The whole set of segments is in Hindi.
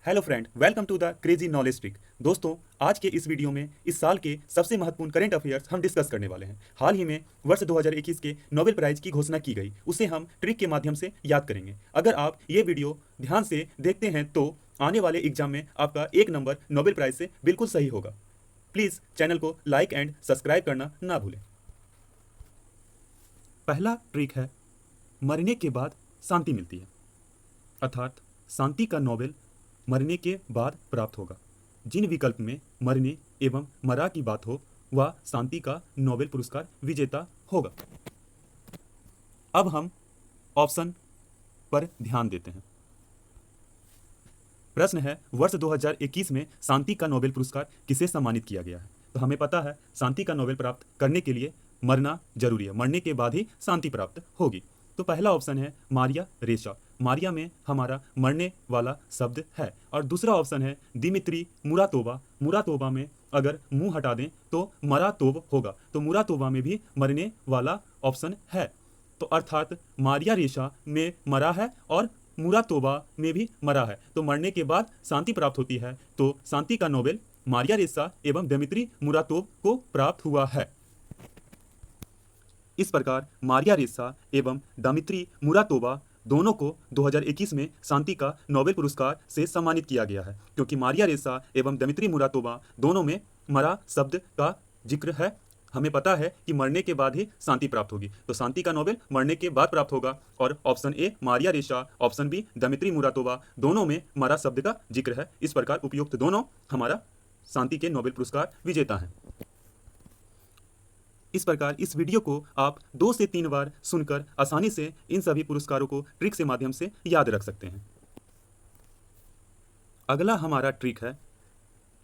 Hello friend, welcome to the crazy knowledge trick. दोस्तों, आज के इस वीडियो में इस साल के सबसे महत्वपूर्ण करंट अफेयर्स हम डिस्कस करने वाले हैं। हाल ही में वर्ष 2021 के नोबेल प्राइज की घोषणा की गई, उसे हम ट्रिक के माध्यम से याद करेंगे। अगर आप ये वीडियो ध्यान से देखते हैं तो आने वाले एग्जाम में आपका 1 नंबर नोबेल प्राइज से बिल्कुल सही होगा। प्लीज़ चैनल को लाइक एंड सब्सक्राइब करना ना भूलें। पहला ट्रिक है, मरने के बाद शांति मिलती है, अर्थात शांति का नोबेल मरने के बाद प्राप्त होगा। जिन विकल्प में मरने एवं मरा की बात हो वह शांति का नोबेल पुरस्कार विजेता होगा। अब हम ऑप्शन पर ध्यान देते हैं। प्रश्न है, वर्ष 2021 में शांति का नोबेल पुरस्कार किसे सम्मानित किया गया है? तो हमें पता है शांति का नोबेल प्राप्त करने के लिए मरना जरूरी है, मरने के बाद ही शांति प्राप्त होगी। तो पहला ऑप्शन है मारिया रेशा। मारिया में हमारा मरने वाला शब्द है। और दूसरा ऑप्शन है दिमित्री मुरातोवा। मुरातोवा में अगर मुंह हटा दें तो मरातोव होगा, तो मुरातोवा में भी मरने वाला ऑप्शन है। तो अर्थात मारिया रेशा में मरा है और मुरातोवा में भी मरा है, तो मरने के बाद शांति प्राप्त होती है। तो शांति का नोबेल मारिया रेशा एवं दिमित्री मुरातोव को प्राप्त हुआ है। इस प्रकार मारिया रेशा एवं दिमित्री मुरातोवा दोनों को 2021 में शांति का नोबेल पुरस्कार से सम्मानित किया गया है, क्योंकि मारिया रेशा एवं दिमित्री मुरातोवा दोनों में मरा शब्द का जिक्र है। हमें पता है कि मरने के बाद ही शांति प्राप्त होगी, तो शांति का नोबेल मरने के बाद प्राप्त होगा। और ऑप्शन ए मारिया रेशा, ऑप्शन बी दिमित्री मुरातोवा, दोनों में मरा शब्द का जिक्र है। इस प्रकार उपयुक्त दोनों हमारा शांति के नोबेल पुरस्कार विजेता हैं। इस प्रकार इस वीडियो को आप 2 से 3 बार सुनकर आसानी से इन सभी पुरस्कारों को ट्रिक से माध्यम से याद रख सकते हैं। अगला हमारा ट्रिक है,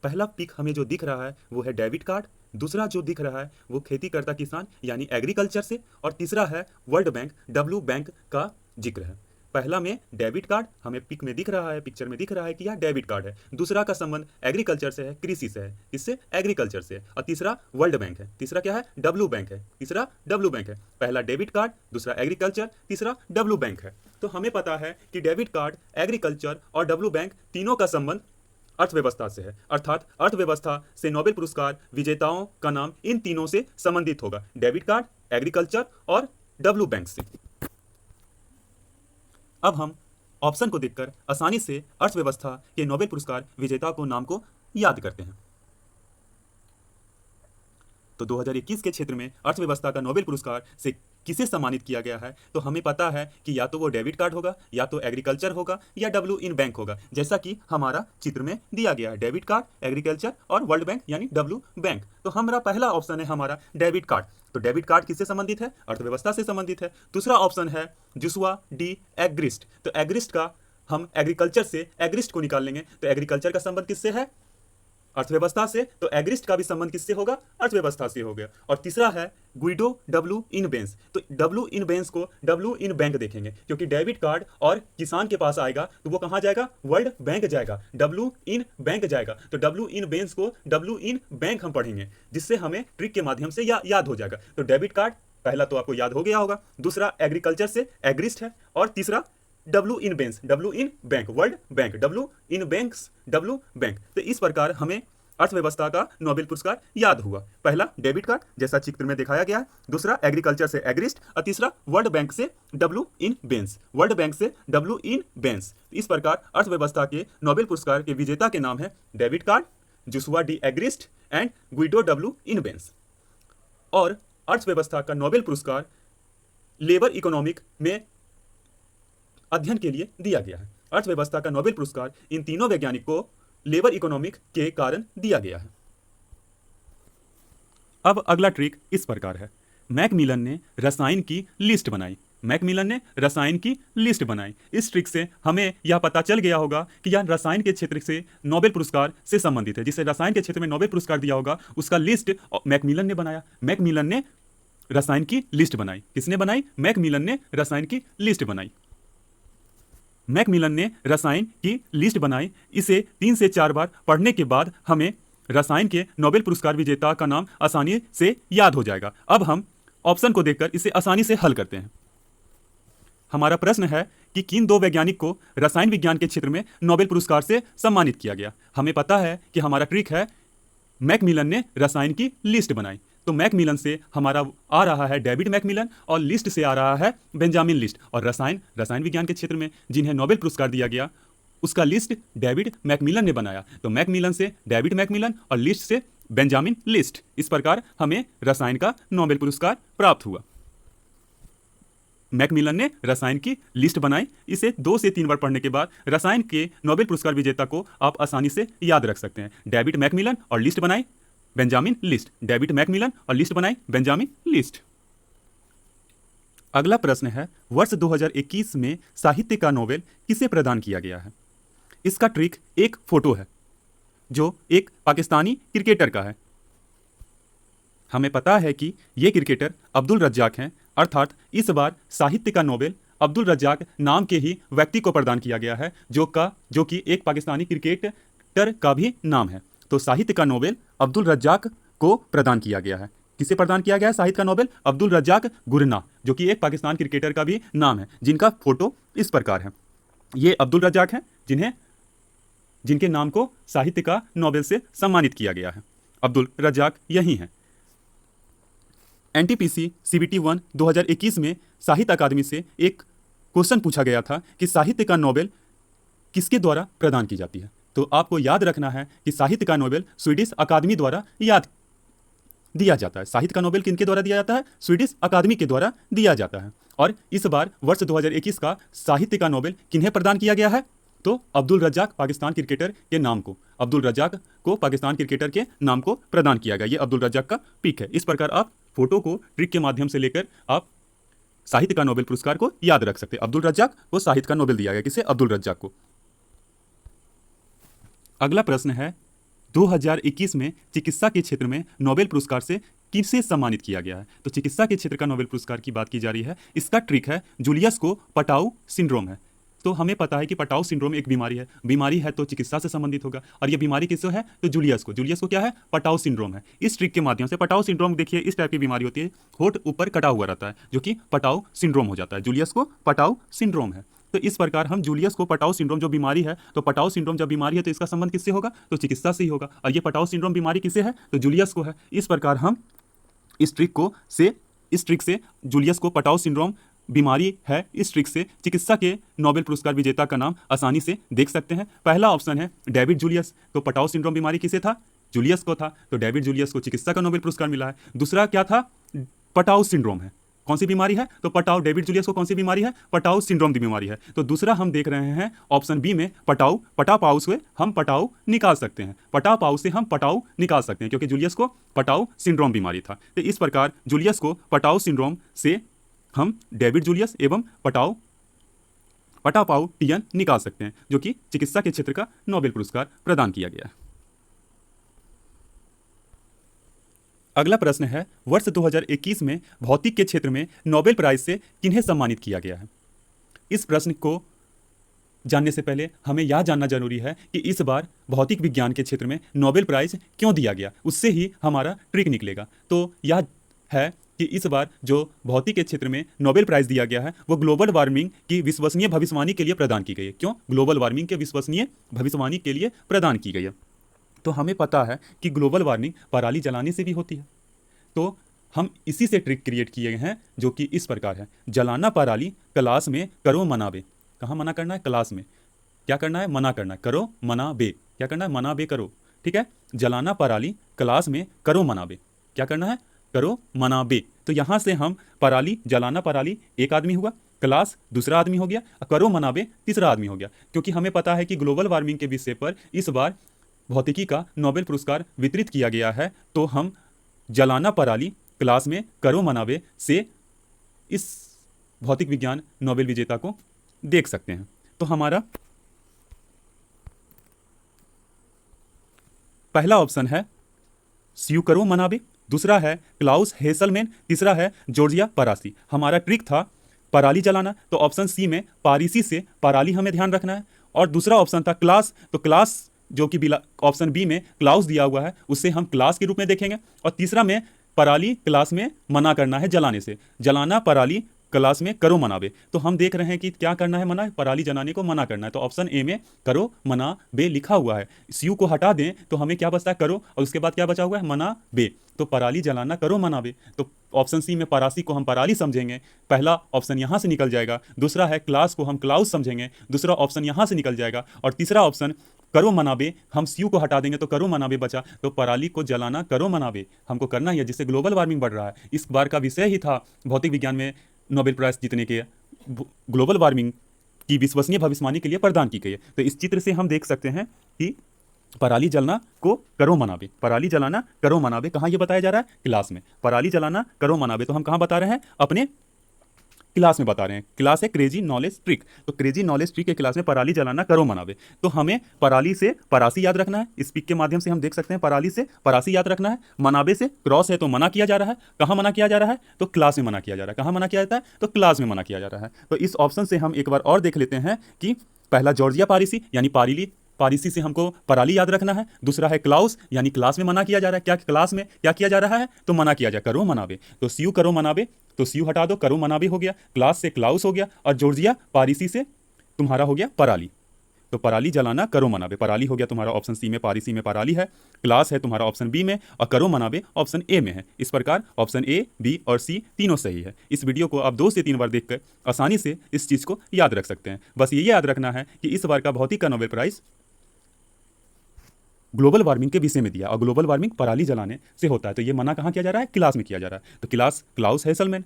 पहला पिक हमें जो दिख रहा है वो है डेबिट कार्ड, दूसरा जो दिख रहा है वो खेती करता किसान यानी एग्रीकल्चर से, और तीसरा है वर्ल्ड बैंक डब्ल्यू बैंक का जिक्र है। पहला में डेबिट कार्ड हमें पिक में दिख रहा है, पिक्चर में दिख रहा है कि यह डेबिट कार्ड है। दूसरा का संबंध एग्रीकल्चर से है, कृषि से है, इससे एग्रीकल्चर से है। और तीसरा वर्ल्ड बैंक है, तीसरा क्या है डब्ल्यू बैंक है, तीसरा डब्ल्यू बैंक है। पहला डेबिट कार्ड, दूसरा एग्रीकल्चर, तीसरा डब्ल्यू बैंक है। तो हमें पता है कि डेबिट कार्ड, एग्रीकल्चर और डब्ल्यू बैंक तीनों का संबंध अर्थव्यवस्था से है, अर्थात अर्थव्यवस्था से नोबेल पुरस्कार विजेताओं का नाम इन तीनों से संबंधित होगा, डेबिट कार्ड, एग्रीकल्चर और डब्ल्यू बैंक से। अब हम ऑप्शन को देखकर आसानी से अर्थव्यवस्था के नोबेल पुरस्कार विजेता को नाम को याद करते हैं। तो 2021 के क्षेत्र में अर्थव्यवस्था का नोबेल पुरस्कार से किसे सम्मानित किया गया है? तो हमें पता है कि या तो वो डेबिट कार्ड होगा, या तो एग्रीकल्चर होगा, या डब्ल्यू इन बैंक होगा, जैसा कि हमारा चित्र में दिया गया है, डेबिट कार्ड, एग्रीकल्चर और वर्ल्ड बैंक यानी डब्ल्यू बैंक। तो हमारा पहला ऑप्शन है हमारा डेबिट कार्ड। तो डेबिट कार्ड किससे संबंधित है? अर्थव्यवस्था से संबंधित है। दूसरा ऑप्शन है जुसुआ डी एग्रिस्ट। तो एग्रिस्ट का हम एग्रीकल्चर से एग्रिस्ट को निकाल लेंगे, तो एग्रीकल्चर का संबंध किससे है? अर्थव्यवस्था से। तो एग्रिस्ट का भी संबंध किससे होगा? अर्थव्यवस्था से हो गया। और तीसरा है गुइडो डब्ल्यू इन बेंस। तो डब्ल्यू इन बेंस को डब्ल्यू इन बैंक देखेंगे, क्योंकि डेबिट कार्ड और किसान के पास आएगा तो वो कहाँ जाएगा? वर्ल्ड बैंक जाएगा, डब्ल्यू इन बैंक जाएगा। तो डब्ल्यू इन बेंस को डब्ल्यू इन बैंक हम पढ़ेंगे, जिससे हमें ट्रिक के माध्यम से याद हो जाएगा। तो डेबिट कार्ड पहला तो आपको याद हो गया होगा, दूसरा एग्रीकल्चर से एग्रिस्ट है, और तीसरा W in Benz, W in bank, world bank, W in banks, W bank. तो इस प्रकार हमें अर्थव्यवस्था का नोबेल पुरस्कार याद हुआ। पहला डेबिट कार्ड जैसा चित्र में दिखाया गया है, दूसरा एग्रीकल्चर से एग्रिस्ट, और तीसरा वर्ल्ड बैंक से W in Benz, world bank से डब्ल्यू इन बेंस। इस प्रकार अर्थव्यवस्था के नोबेल पुरस्कार के विजेता के नाम है डेबिट Card, Joshua D Angrist and Guido W Imbens. और अर्थव्यवस्था का नोबेल पुरस्कार लेबर इकोनॉमिक में अध्ययन के लिए दिया गया है। अर्थव्यवस्था का नोबेल पुरस्कार इन तीनों वैज्ञानिक को लेबर इकोनॉमिक के कारण दिया गया है। अब अगला ट्रिक इस प्रकार है, मैकमिलन ने रसायन की लिस्ट बनाई। मैकमिलन ने रसायन की लिस्ट बनाई। इस ट्रिक से हमें यह पता चल गया होगा कि यह रसायन के क्षेत्र से नोबेल पुरस्कार से संबंधित है। जिसे रसायन के क्षेत्र में नोबेल पुरस्कार दिया होगा उसका लिस्ट मैकमिलन ने बनाया। मैकमिलन ने रसायन की लिस्ट बनाई। किसने बनाई? मैकमिलन ने रसायन की लिस्ट बनाई। मैकमिलन ने रसायन की लिस्ट बनाई। इसे 3 से 4 बार पढ़ने के बाद हमें रसायन के नोबेल पुरस्कार विजेता का नाम आसानी से याद हो जाएगा। अब हम ऑप्शन को देखकर इसे आसानी से हल करते हैं। हमारा प्रश्न है कि किन दो वैज्ञानिक को रसायन विज्ञान के क्षेत्र में नोबेल पुरस्कार से सम्मानित किया गया। हमें पता है कि हमारा ट्रिक है, मैकमिलन ने रसायन की लिस्ट बनाई, तो मैकमिलन से हमारा आ रहा है डेविड मैकमिलन और लिस्ट से आ रहा है बेंजामिन लिस्ट। और रसायन विज्ञान के क्षेत्र में जिन्हें नोबेल पुरस्कार दिया गया उसका लिस्ट डेविड मैकमिलन ने बनाया, तो मैकमिलन से डेविड मैकमिलन और लिस्ट से बेंजामिन लिस्ट। इस प्रकार हमें रसायन का नोबेल पुरस्कार प्राप्त हुआ। मैकमिलन ने रसायन की लिस्ट बनाई। इसे 2 से 3 बार पढ़ने के बाद रसायन के नोबेल पुरस्कार विजेता को आप आसानी से याद रख सकते हैं। डेविड मैकमिलन और लिस्ट बनाई बेंजामिन लिस्ट, डेविड मैकमिलन और लिस्ट बनाई बेंजामिन लिस्ट। अगला प्रश्न है, वर्ष 2021 में साहित्य का नोबेल किसे प्रदान किया गया है। इसका ट्रिक एक फोटो है जो एक पाकिस्तानी क्रिकेटर का है। हमें पता है कि ये क्रिकेटर अब्दुल रज्जाक हैं, अर्थात इस बार साहित्य का नोबेल अब्दुल रज्जाक नाम के ही व्यक्ति को प्रदान किया गया है, जो कि एक पाकिस्तानी क्रिकेटर का भी नाम है। तो साहित्य का नोबेल अब्दुल रज्जाक को प्रदान किया गया है। किसे प्रदान किया गया है साहित्य का नोबेल? अब्दुल रज्जाक गुरना, जो कि एक पाकिस्तान क्रिकेटर का भी नाम है, जिनका फोटो इस प्रकार है। ये अब्दुल रज्जाक हैं जिनके नाम को साहित्य का नोबेल से सम्मानित किया गया है। अब्दुल रज्जाक यही हैं। एनटीपीसी सीबीटी 1 2021 में साहित्य अकादमी से एक क्वेश्चन पूछा गया था कि साहित्य का नोबेल किसके द्वारा प्रदान की जाती है। तो आपको याद रखना है कि साहित्य का नोबेल स्वीडिश अकादमी द्वारा दिया जाता है। साहित्य का नोबेल किनके द्वारा दिया जाता है? स्वीडिश अकादमी के द्वारा दिया जाता है। और इस बार वर्ष 2021 का साहित्य का नोबेल किन्हें प्रदान किया गया है? तो अब्दुल रज्जाक पाकिस्तान क्रिकेटर के नाम को, अब्दुल रज्जाक को पाकिस्तान क्रिकेटर के नाम को प्रदान किया गया। ये अब्दुल रज्जाक का पिक है। इस प्रकार आप फोटो को ट्रिक के माध्यम से लेकर आप साहित्य का नोबेल पुरस्कार को याद रख सकते हैं। अब्दुल रज्जाक को साहित्य का नोबेल दिया गया। किसे? अब्दुल रज्जाक को। अगला प्रश्न है, 2021 में चिकित्सा के क्षेत्र में नोबेल पुरस्कार से किसे सम्मानित किया गया है। तो चिकित्सा के क्षेत्र का नोबेल पुरस्कार की बात की जा रही है। इसका ट्रिक है, जूलियस को पटाऊ सिंड्रोम है। तो हमें पता है कि पटाऊ सिंड्रोम एक बीमारी है तो चिकित्सा से संबंधित होगा। और ये बीमारी किसको है? तो जूलियस को क्या है? पटाऊ सिंड्रोम है। इस ट्रिक के माध्यम से पटाऊ सिंड्रोम, देखिए इस टाइप की बीमारी होती है, होठ ऊपर कटा हुआ रहता है, जो कि पटाऊ सिंड्रोम हो जाता है। जूलियस को पटाऊ सिंड्रोम है। तो इस प्रकार हम जूलियस को पटाऊ सिंड्रोम जो बीमारी है, तो पटाऊ सिंड्रोम जब बीमारी है तो इसका संबंध किससे होगा? तो चिकित्सा से ही होगा। और ये पटाऊ सिंड्रोम बीमारी किसे है? तो जूलियस को है। इस प्रकार हम इस ट्रिक से जूलियस को पटाऊ सिंड्रोम बीमारी है, इस ट्रिक से चिकित्सा के नोबेल पुरस्कार विजेता का नाम आसानी से देख सकते हैं। पहला ऑप्शन है डेविड जूलियस। तो पटाऊ सिंड्रोम बीमारी किसे था? जूलियस को था। तो डेविड जूलियस को चिकित्सा का नोबेल पुरस्कार मिला है। दूसरा क्या था? पटाऊ सिंड्रोम है। कौन सी बीमारी है? तो पटाऊ। डेविड जूलियस को कौन सी बीमारी है? पटाऊ सिंड्रोम की बीमारी है। तो दूसरा हम देख रहे हैं ऑप्शन बी में पटापाउ से हम पटाऊ निकाल सकते हैं। पटापाउ से हम पटाऊ निकाल सकते हैं क्योंकि जूलियस को पटाऊ सिंड्रोम बीमारी था। तो इस प्रकार जूलियस को पटाऊ सिंड्रोम से हम डेविड जूलियस एवं पटापाउ टियन निकाल सकते हैं, जो कि चिकित्सा के क्षेत्र का नोबेल पुरस्कार प्रदान किया गया है। अगला प्रश्न है, वर्ष 2021 में भौतिक के क्षेत्र में नोबेल प्राइज से किन्हें सम्मानित किया गया है। इस प्रश्न को जानने से पहले हमें यह जानना जरूरी है कि इस बार भौतिक विज्ञान के क्षेत्र में नोबेल प्राइज क्यों दिया गया, उससे ही हमारा ट्रिक निकलेगा। तो यह है कि इस बार जो भौतिक के क्षेत्र में नोबेल प्राइज दिया गया है वो ग्लोबल वार्मिंग की विश्वसनीय भविष्यवाणी के लिए प्रदान की गई है। क्यों? ग्लोबल वार्मिंग के विश्वसनीय भविष्यवाणी के लिए प्रदान की गई है। तो हमें पता है कि ग्लोबल वार्मिंग पराली जलाने से भी होती है। तो हम इसी से ट्रिक क्रिएट किए हैं, जो कि इस प्रकार है, जलाना पराली क्लास में करो मनाबे। कहाँ मना करना है? क्लास में। क्या करना है? मना करना है। करो मना बे। क्या करना है? मना बे करो। ठीक है, जलाना पराली क्लास में करो मनाबे। क्या करना है? करो मना बे। तो यहाँ से हम पराली, जलाना पराली एक आदमी हुआ, क्लास दूसरा आदमी हो गया, करो मनाबे तीसरा आदमी हो गया। क्योंकि हमें पता है कि ग्लोबल वार्मिंग के विषय पर इस बार भौतिकी का नोबेल पुरस्कार वितरित किया गया है, तो हम जलाना पराली क्लास में करो मनाबे से इस भौतिक विज्ञान नोबेल विजेता को देख सकते हैं। तो हमारा पहला ऑप्शन है स्यू करो मनाबे, दूसरा है क्लाउस हेसलमैन, तीसरा है जॉर्जिया परासी। हमारा ट्रिक था पराली जलाना, तो ऑप्शन सी में पारिसी से पराली हमें ध्यान रखना है। और दूसरा ऑप्शन था क्लास, तो क्लास जो कि ऑप्शन बी में क्लाउस दिया हुआ है उससे हम क्लास के रूप में देखेंगे। और तीसरा में पराली क्लास में मना करना है जलाने से, जलाना पराली क्लास में करो मनाबे। तो हम देख रहे हैं कि क्या करना है, मना, पराली जलाने को मना करना है। तो ऑप्शन ए में करो मना बे लिखा हुआ है। इस यू को हटा दें तो हमें क्या बचता है, करो, और उसके बाद क्या बचा हुआ है, मना बे। तो पराली जलाना करो मनाबे। तो ऑप्शन सी में परासी को हम पराली समझेंगे, पहला ऑप्शन यहाँ से निकल जाएगा। दूसरा है क्लास को हम क्लाउस समझेंगे, दूसरा ऑप्शन यहाँ से निकल जाएगा। और तीसरा ऑप्शन करो मनाबे, हम सीयू को हटा देंगे तो करो मनाबे बचा। तो पराली को जलाना करो मनाबे हमको करना ही है, जिससे ग्लोबल वार्मिंग बढ़ रहा है। इस बार का विषय ही था भौतिक विज्ञान में नोबेल प्राइज जीतने के, ग्लोबल वार्मिंग की विश्वसनीय भविष्यवाणी के लिए प्रदान की गई है। तो इस चित्र से हम देख सकते हैं कि पराली जलना को करो मनाबे, पराली जलाना करो मनाबे कहाँ ये बताया जा रहा है, क्लास में। पराली जलाना करो मनाबे तो हम कहाँ बता रहे हैं, अपने क्लास में बता रहे हैं। क्लास है क्रेजी नॉलेज ट्रिक। तो क्रेजी नॉलेज ट्रिक के क्लास में पराली जलाना करो मनाबे। तो हमें पराली से परासी याद रखना है। इस पिक के माध्यम से हम देख सकते हैं पराली से परासी याद रखना है। मनाबे से क्रॉस है तो मना किया जा रहा है। कहाँ मना किया जा रहा है, तो क्लास में मना किया जा रहा है। कहाँ मना किया जाता है, तो क्लास में मना किया जा रहा है। तो इस ऑप्शन से हम एक बार और देख लेते हैं कि पहला जॉर्जिया पारिसी यानी पारिली, पारिसी से हमको पराली याद रखना है। दूसरा है क्लाउस यानी क्लास में मना किया जा रहा है। क्या क्लास में क्या किया जा रहा है, तो मना किया जाए, करो मनाबे। तो सीयू करो मनाबे, तो सीयू हटा दो, करो मनाबे हो गया। क्लास से क्लाउस हो गया, और जॉर्जिया पारिसी से तुम्हारा हो गया पराली। तो पराली जलाना करो मनाबे, पराली हो गया तुम्हारा ऑप्शन सी में, पारिसी में पराली है। क्लास है तुम्हारा ऑप्शन बी में, और करो मनाबे ऑप्शन ए में है। इस प्रकार ऑप्शन ए, बी और सी तीनों सही है। इस वीडियो को आप 2 से 3 बार देखकर आसानी से इस चीज़ को याद रख सकते हैं। बस ये याद रखना है कि इस बार का भौतिक का नोबेल प्राइज ग्लोबल वार्मिंग के विषय में दिया, और ग्लोबल वार्मिंग पराली जलाने से होता है। तो ये मना कहाँ किया जा रहा है, क्लास में किया जा रहा है। तो क्लास क्लाउस हैसलमैन,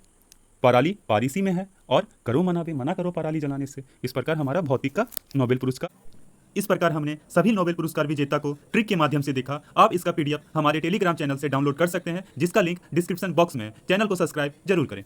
पराली पारिसी में है, और करो मनाबे मना करो पराली जलाने से। इस प्रकार हमारा भौतिक का नोबेल पुरस्कार। इस प्रकार हमने सभी नोबेल पुरस्कार विजेता को ट्रिक के माध्यम से देखा। आप इसका पीडीएफ हमारे टेलीग्राम चैनल से डाउनलोड कर सकते हैं, जिसका लिंक डिस्क्रिप्शन बॉक्स में है। चैनल को सब्सक्राइब जरूर करें।